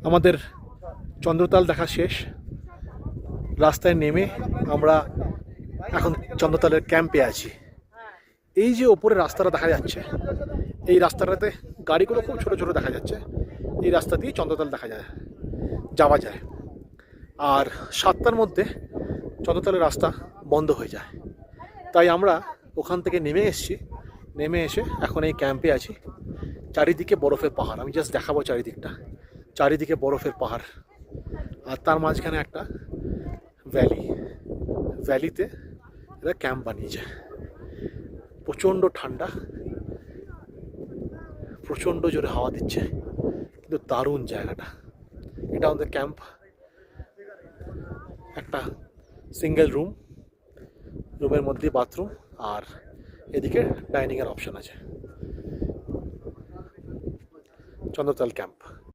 আমাদের চন্দ্রতাল দেখা শেষ। রাস্তায় নেমে আমরা এখন চন্দ্রতালের ক্যাম্পে আছি। এই যে ওপরে রাস্তাটা দেখা যাচ্ছে, এই রাস্তাটাতে গাড়িগুলো খুব ছোট ছোট দেখা যাচ্ছে। এই রাস্তা দিয়ে চন্দ্রতাল যাওয়া যায়। আর 7টার মধ্যে চন্দ্রতালের রাস্তা বন্ধ হয়ে যায়। তাই আমরা ওখান থেকে নেমে এসে এখন এই ক্যাম্পে আছি। চারিদিকে বরফের পাহাড়, আমি জাস্ট দেখাবো চারিদিকটা। চারিদিকে বরফের পাহাড়, আর তার মাঝখানে একটা ভ্যালিতে এরা ক্যাম্প বানিয়েছে। প্রচণ্ড ঠান্ডা, প্রচণ্ড জোরে হাওয়া দিচ্ছে, কিন্তু দারুণ জায়গাটা। এটা আমাদের ক্যাম্প, একটা সিঙ্গেল রুমের মধ্যে বাথরুম, আর এদিকে ডাইনিংয়ের অপশন আছে। চন্দ্রতাল ক্যাম্প।